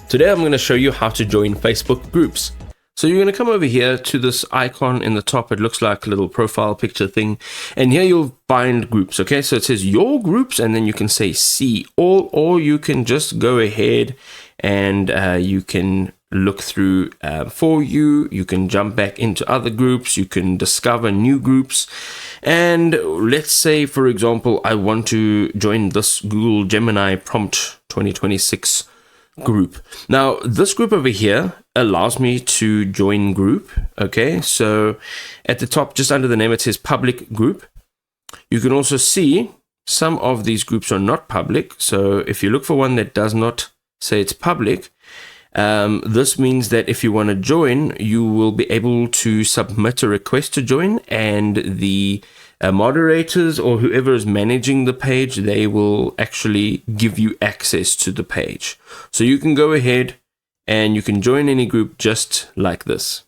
Today I'm going to show you how to join Facebook groups. So you're going to come over here to this icon in the top. It looks like a little profile picture thing. And here you'll find groups. Okay, so it says your groups, and then you can say see all, or you can just go ahead and you can look through for you. You can jump back into other groups. You can discover new groups. And let's say, for example, I want to join this Google Gemini Prompt 2026 group. Now, this group over here allows me to join group. Okay, so at the top, just under the name, it says public group. You can also see some of these groups are not public. So if you look for one that does not say it's public, this means that if you want to join, you will be able to submit a request to join, and the moderators or whoever is managing the page, they will actually give you access to the page. So you can go ahead and you can join any group just like this.